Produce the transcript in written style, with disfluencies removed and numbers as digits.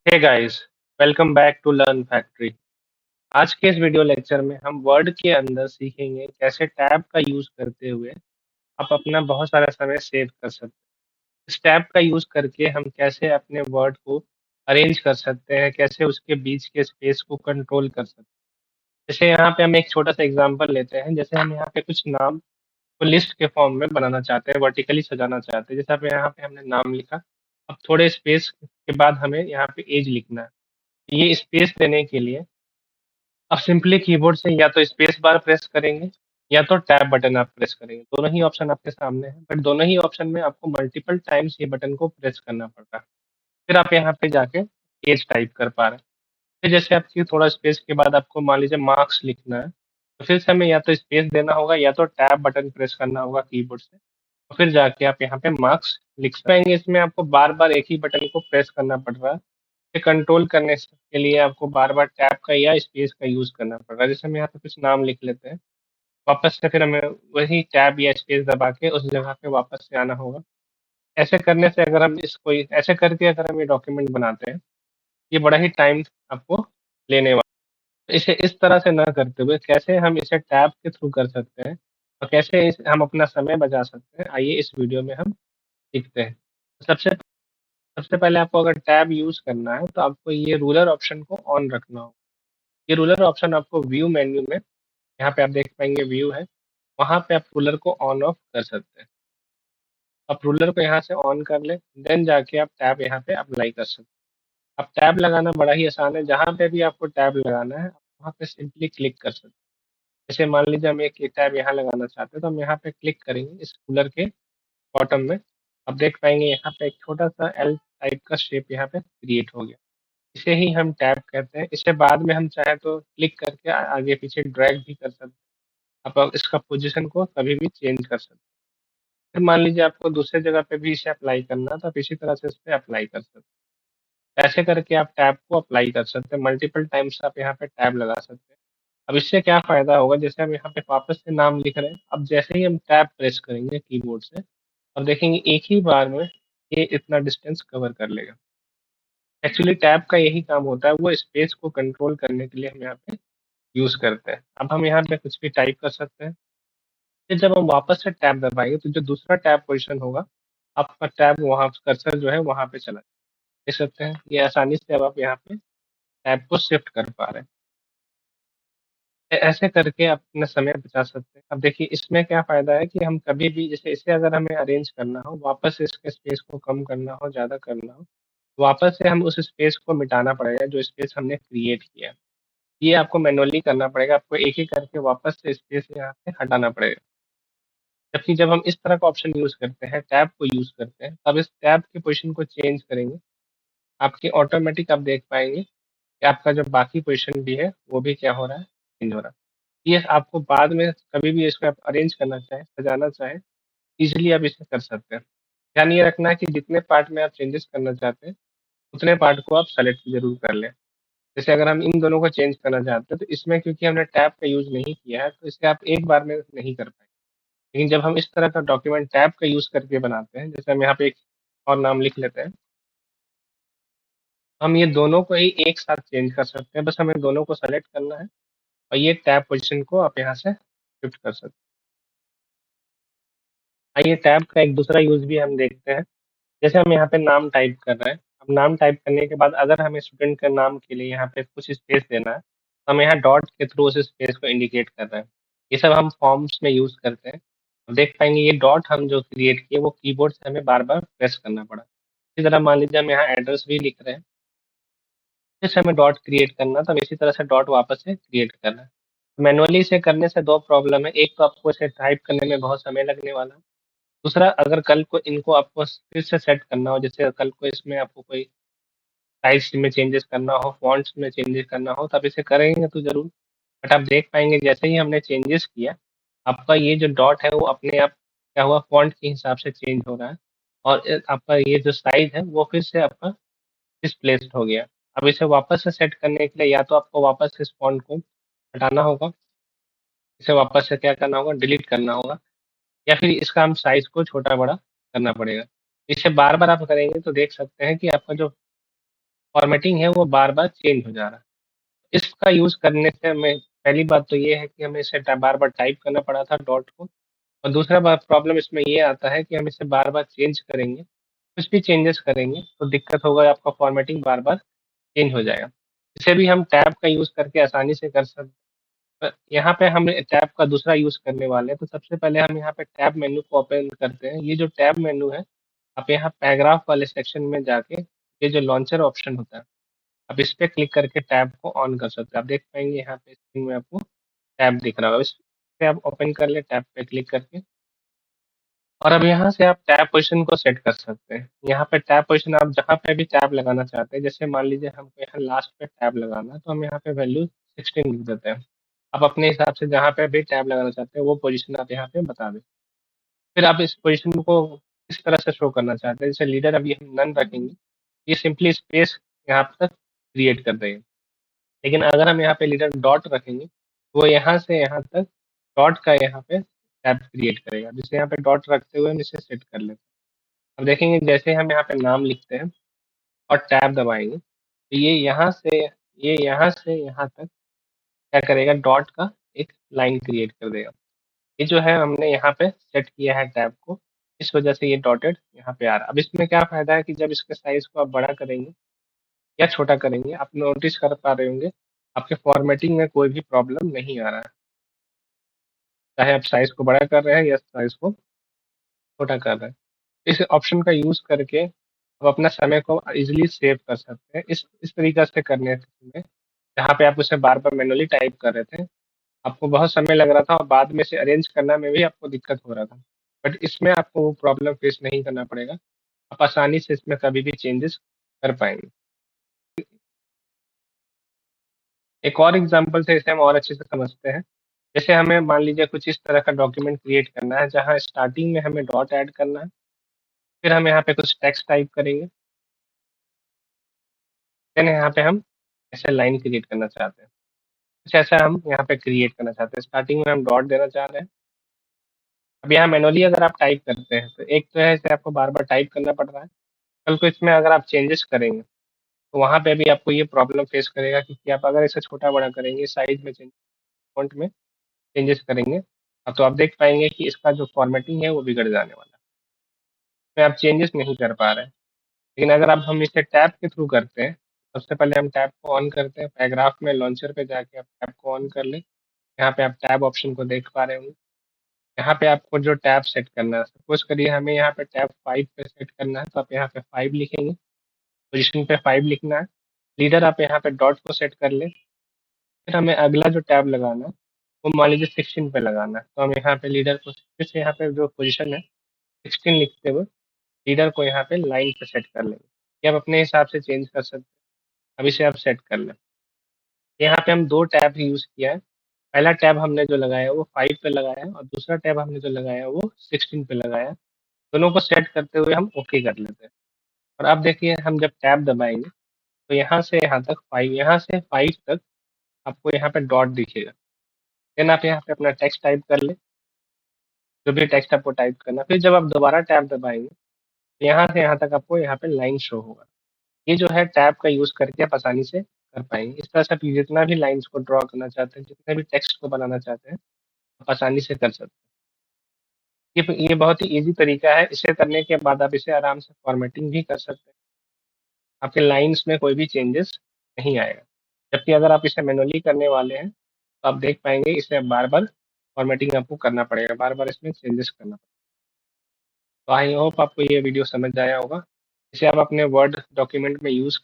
Hey guys, welcome back to learn factory. आज के इस वीडियो लेक्चर में हम वर्ड के अंदर सीखेंगे कैसे टैब का यूज करते हुए आप अपना बहुत सारा समय सेव कर सकते हैं। इस टैब का यूज करके हम कैसे अपने वर्ड को अरेंज कर सकते हैं, कैसे उसके बीच के स्पेस को कंट्रोल कर सकते हैं। जैसे यहाँ पे हम एक छोटा सा एग्जांपल लेते हैं। जैसे हम यहाँ पे कुछ नाम को लिस्ट के फॉर्म में बनाना चाहते हैं, वर्टिकली सजाना चाहते हैं। जैसे आप यहाँ पे हमने नाम लिखा, अब थोड़े स्पेस के बाद हमें यहाँ पे एज लिखना है। ये स्पेस देने के लिए आप सिंपली कीबोर्ड से या तो स्पेस बार प्रेस करेंगे या तो टैब बटन आप प्रेस करेंगे। दोनों ही ऑप्शन आपके सामने है, बट दोनों ही ऑप्शन में आपको मल्टीपल टाइम्स ये बटन को प्रेस करना पड़ रहा है। फिर आप यहाँ पे जाके एज टाइप कर पा रहे हैं। फिर जैसे आपकी थोड़ा स्पेस के बाद आपको मान लीजिए मार्क्स लिखना है, तो फिर से हमें या तो स्पेस देना होगा या तो टैब बटन प्रेस करना होगा कीबोर्ड से, और फिर जाके आप यहाँ पे मार्क्स लिख पाएंगे। इसमें आपको बार बार एक ही बटन को प्रेस करना पड़ रहा है। इसे कंट्रोल करने के लिए आपको बार-बार टैब का या स्पेस का यूज़ करना पड़ रहा है। जैसे हम यहाँ पे कुछ नाम लिख लेते हैं, वापस से फिर हमें वही टैब या स्पेस दबा के उस जगह पे वापस से आना होगा। ऐसे करने से अगर हम इसको ऐसे करके अगर हम ये डॉक्यूमेंट बनाते हैं, ये बड़ा ही टाइम आपको लेने वाला है। इसे इस तरह से ना करते हुए कैसे हम इसे टैब के थ्रू कर सकते हैं और कैसे हम अपना समय बचा सकते हैं, आइए इस वीडियो में हम सीखते हैं। सबसे सबसे पहले आपको अगर टैब यूज़ करना है, तो आपको ये रूलर ऑप्शन को ऑन रखना होगा। ये रूलर ऑप्शन आपको व्यू मेन्यू में, यहाँ पे आप देख पाएँगे व्यू है, वहाँ पे आप रूलर को ऑन ऑफ कर सकते हैं। आप रूलर को यहाँ से ऑन कर लें, देन जाके आप टैब यहाँ पे अप्लाई कर सकते हैं। अब टैब लगाना बड़ा ही आसान है, जहाँ पे भी आपको टैब लगाना है, आप वहाँ पे सिंपली क्लिक कर सकते हैं। जैसे मान लीजिए हम एक टैब यहाँ लगाना चाहते हैं, तो हम यहाँ पे क्लिक करेंगे इस रूलर के बॉटम में। आप देख पाएँगे यहाँ पे एक छोटा-सा एल टाइप का शेप यहाँ पे क्रिएट हो गया। इसे ही हम टैब कहते हैं। इसे बाद में हम चाहें तो क्लिक करके आगे-पीछे ड्रैग भी कर सकते हैं। आप इसका पोज़ीशन को कभी भी चेंज कर सकते हैं। फिर मान लीजिए आपको दूसरे जगह पे भी इसे अप्लाई करना है, तो आप इसी तरह से इस पे अप्लाई कर सकते हैं। ऐसे करके आप टैब को अप्लाई कर सकते हैं, मल्टीपल टाइम्स आप यहाँ पे टैब लगा सकते हैं। अब इससे क्या फ़ायदा होगा, जैसे हम यहाँ पे वापस से नाम लिख रहे हैं, अब जैसे ही हम टैब प्रेस करेंगे कीबोर्ड से, अब देखेंगे एक ही बार में ये इतना डिस्टेंस कवर कर लेगा। एक्चुअली टैब का यही काम होता है, वो स्पेस को कंट्रोल करने के लिए हम यहाँ पे यूज़ करते हैं। अब हम यहाँ पे कुछ भी टाइप कर सकते हैं। फिर जब हम वापस से टैब दबाएँगे तो जो दूसरा टैब पोज़ीशन होगा, आपका टैब वहाँ कर्सर जो है वहाँ पे चला देख सकते हैं। ये आसानी से अब आप यहाँ पे टैब को शिफ्ट कर पा रहे हैं। ऐसे करके आप अपना समय बचा सकते हैं। अब देखिए इसमें क्या फ़ायदा है कि हम कभी भी जैसे इसे अगर हमें अरेंज करना हो, वापस से इसके स्पेस को कम करना हो, ज़्यादा करना हो, वापस से हम उस स्पेस को मिटाना पड़ेगा जो स्पेस हमने क्रिएट किया है। ये आपको मैनुअली करना पड़ेगा, आपको एक-एक करके वापस से स्पेस यहाँ से हटाना पड़ेगा। जबकि जब हम इस तरह का ऑप्शन यूज़ करते हैं, टैब को यूज़ करते हैं, तब इस टैब की पोज़ीशन को चेंज करेंगे, आपकी ऑटोमैटिक आप देख पाएँगे कि आपका जो बाकी पोज़ीशन भी है, वो भी क्या हो रहा है, चेंज हो रहा है। ये आपको बाद में कभी भी इसको आप अरेंज करना चाहें, सजाना चाहें, ईज़िली आप इसे कर सकते हैं। ध्यान ये रखना है कि जितने पार्ट में आप चेंजेज़ करना चाहते हैं, उतने पार्ट को आप सेलेक्ट ज़रूर कर लें। जैसे अगर हम इन दोनों को चेंज करना चाहते हैं, तो इसमें क्योंकि हमने टैब का यूज़ नहीं किया है, तो इसे आप एक बार में नहीं कर पाएँगे। लेकिन जब हम इस तरह का डॉक्यूमेंट टैब का यूज़ करके बनाते हैं, जैसे हम यहाँ पे एक और नाम लिख लेते हैं, हम ये दोनों को ही एक साथ चेंज कर सकते हैं, बस हमें दोनों को सेलेक्ट करना है और ये टैब पोज़ीशन को आप यहाँ से शिफ्ट कर सकते हैं। आइए टैब का एक दूसरा यूज़ भी हम देखते हैं। जैसे हम यहाँ पे नाम टाइप कर रहे हैं, अब नाम टाइप करने के बाद अगर हमें स्टूडेंट के नाम के लिए यहाँ पे कुछ स्पेस देना है, तो हम यहाँ डॉट के थ्रू उस स्पेस को इंडिकेट कर रहे हैं। ये सब हम फॉर्म्स में यूज़ करते हैं। अब देख पाएँगे ये डॉट हम जो क्रिएट किए वो कीबोर्ड से हमें बार-बार प्रेस करना पड़ा। इसी तरह मान लीजिए हम यहाँ एड्रेस भी लिख रहे हैं, फिर से हमें डॉट क्रिएट करना है, तो हमें इसी तरह से डॉट वापस से क्रिएट करना है। मैनुअली इसे करने से 2 प्रॉब्लम है, एक तो आपको इसे टाइप करने में बहुत समय लगने वाला है। दूसरा अगर कल को इनको आपको फिर से सेट करना हो, जैसे कल को इसमें आपको कोई साइज़ में चेंजेस करना हो, फ़ॉन्ट्स में चेंजेस करना हो, तब इसे करेंगे तो ज़रूर। बट आप देख पाएँगे जैसे ही हमने चेंजेस किया, आपका ये जो डॉट है वो अपने आप क्या हुआ फ़ॉन्ट के हिसाब से चेंज हो रहा है और आपका ये जो साइज़ है वो फिर से आपका डिस्प्लेस्ड हो गया। अब इसे वापस से सेट करने के लिए या तो आपको वापस से इस फ़ॉन्ट को हटाना होगा, इसे वापस से क्या करना होगा डिलीट करना होगा या फिर इसका हम साइज़ को छोटा-बड़ा करना पड़ेगा। इसे बार-बार आप करेंगे तो देख सकते हैं कि आपका जो फॉर्मेटिंग है वो बार-बार चेंज हो जा रहा है। इसका यूज़ करने से हमें पहली बात तो ये है कि हमें इसे बार-बार टाइप करना पड़ा था डॉट को, और दूसरा बात प्रॉब्लम इसमें ये आता है कि हम इसे बार-बार चेंज करेंगे, कुछ भी चेंजेस करेंगे तो दिक्कत होगा, आपका फॉर्मेटिंग बार-बार चेंज हो जाएगा। इसे भी हम टैब का यूज़ करके आसानी से कर सकते यहाँ पे हम टैब का दूसरा यूज़ करने वाले हैं, तो सबसे पहले हम यहाँ पे टैब मेन्यू को ओपन करते हैं। ये जो टैब मेन्यू है, आप यहाँ पैराग्राफ वाले सेक्शन में जाके ये जो लॉन्चर ऑप्शन होता है, आप इस पे क्लिक करके टैब को ऑन कर सकते हैं। आप देख पाएँगे यहाँ पे स्क्रीन में आपको टैब दिख रहा होगा। इस पे आप ओपन कर लें टैब पे क्लिक करके, और अब यहाँ से आप टैब पोज़ीशन को सेट कर सकते हैं। यहाँ पे टैब पोज़ीशन आप जहाँ पे भी टैब लगाना चाहते हैं, जैसे मान लीजिए हमको यहाँ लास्ट पे टैब लगाना है, तो हम यहाँ पे वैल्यू 16 लिख देते हैं। आप अपने हिसाब से जहाँ पे भी टैब लगाना चाहते हैं, वो पोज़ीशन आप यहाँ पे बता दें। फिर आप इस पोज़ीशन को किस तरह से शो करना चाहते हैं, जैसे लीडर अभी हम नन रखेंगे, ये सिंपली स्पेस यहाँ तक क्रिएट कर देगा। लेकिन अगर हम यहाँ पे लीडर डॉट रखेंगे, वो यहाँ से यहाँ तक डॉट का यहाँ पे टैब क्रिएट करेगा। जैसे यहाँ पे डॉट रखते हुए हम इसे सेट कर लेते हैं। अब देखेंगे जैसे हम यहाँ पे नाम लिखते हैं और टैब दबाएँगे, तो ये यहाँ से यहाँ तक क्या करेगा, डॉट का एक लाइन क्रिएट कर देगा। ये जो है हमने यहाँ पे सेट किया है टैब को, इस वजह से ये डॉटेड यहाँ पे आ रहा है। अब इसमें क्या फ़ायदा है कि जब इसके साइज़ को आप बड़ा करेंगे या छोटा करेंगे, आप नोटिस कर पा रहे होंगे, आपके फ़ॉर्मेटिंग में कोई भी प्रॉब्लम नहीं आ रहा है। चाहे आप साइज़ को बड़ा कर रहे हैं या साइज़ को छोटा कर रहे हैं। इस ऑप्शन का यूज़ करके आप अपना समय को ईज़िली सेव कर सकते हैं। इस तरीक़ा से करने में, जहाँ पे आप उसे बार-बार मैनुअली टाइप कर रहे थे, आपको बहुत समय लग रहा था और बाद में इसे अरेंज करने में भी आपको दिक्कत हो रहा था। बट इसमें आपको वो प्रॉब्लम फेस नहीं करना पड़ेगा। आप आसानी से इसमें कभी भी चेंजेस कर पाएँगे। एक और एग्ज़ाम्पल से इसे हम और अच्छे से समझते हैं। जैसे हमें मान लीजिए कुछ इस तरह का डॉक्यूमेंट क्रिएट करना है, जहाँ स्टार्टिंग में हमें डॉट ऐड करना है, फिर हम यहाँ पे कुछ टेक्स्ट टाइप करेंगे, देन यहाँ पे हम ऐसे लाइन क्रिएट करना चाहते हैं। कुछ ऐसा हम यहाँ पे क्रिएट करना चाहते हैं। स्टार्टिंग में हम डॉट देना चाह रहे हैं। अब यहाँ मैनुअली अगर आप टाइप करते हैं, तो एक तो है इसे आपको बार-बार टाइप करना पड़ रहा है। कल को इसमें अगर आप चेंजेस करेंगे, तो वहाँ पे भी आपको ये प्रॉब्लम फेस करेगा कि आप अगर इसे छोटा-बड़ा करेंगे, साइज़ में चेंज फ़ॉन्ट में चेंजेस करेंगे, तो आप देख पाएँगे कि इसका जो फ़ॉर्मेटिंग है वो बिगड़ जाने वाला है। इसमें आप चेंजेस नहीं कर पा रहे हैं। लेकिन अगर अब हम इसे टैब के थ्रू करते हैं, सबसे पहले हम टैब को ऑन करते हैं, पैराग्राफ में लॉन्चर पे जाके आप टैब को ऑन कर लें। यहाँ पे आप टैब ऑप्शन को देख पा रहे होंगे। यहाँ पे आपको जो टैब सेट करना है, सपोज़ करिए हमें यहाँ पे टैब 5 पे सेट करना है, तो आप यहाँ पे 5 लिखेंगे, पोज़ीशन पे 5 लिखना है। लीडर आप यहाँ पे डॉट को सेट कर लें, फिर हमें अगला जो टैब लगाना है, वो मान लीजिए 16 पे लगाना है। तो हम यहाँ पे लीडर को फिर से यहाँ पे जो पोज़ीशन है, 16 लिखते हुए लीडर को यहाँ पे लाइन पे सेट कर लेंगे। ये आप अपने हिसाब से चेंज कर सकते हैं। अब इसे आप सेट कर लें। यहाँ पे हम 2 टैब यूज़ किया है। पहला टैब हमने जो लगाया है वो 5 पे लगाया है, और दूसरा टैब हमने जो लगाया है वो 16 पे लगाया है। दोनों को सेट करते हुए हम ओके कर लेते हैं। और अब देखिए हम जब टैब दबाएँगे, तो यहाँ से यहाँ तक 5, यहाँ से 5 तक आपको यहाँ पे डॉट दिखेगा। देन आप यहाँ पे अपना टेक्स्ट टाइप कर लें, जो भी टेक्स्ट आपको टाइप करना है। फिर जब आप दोबारा टैब दबाएँगे, तो यहाँ से यहाँ तक आपको यहाँ पे लाइन शो होगा। ये जो है टैब का यूज़ करके आप आसानी से कर पाएँगे। इस तरह से आप जितना भी लाइन्स को ड्रॉ करना चाहते हैं, जितने भी टेक्स्ट को बनाना चाहते हैं, आप आसानी से कर सकते हैं। ये बहुत ही ईज़ी तरीका है। इसे करने के बाद आप इसे आराम से फ़ॉर्मेटिंग भी कर सकते हैं। आपके लाइन्स में कोई भी चेंजेस नहीं आएगा। जबकि अगर आप इसे मैनुअली करने वाले हैं, तो आप देख पाएँगे इसे बार-बार फ़ॉर्मेटिंग आपको करना पड़ेगा, बार-बार इसमें चेंजेस करना पड़ेगा। तो आई होप आपको ये वीडियो समझ आया होगा। इसे आप अपने वर्ड डॉक्यूमेंट में यूज़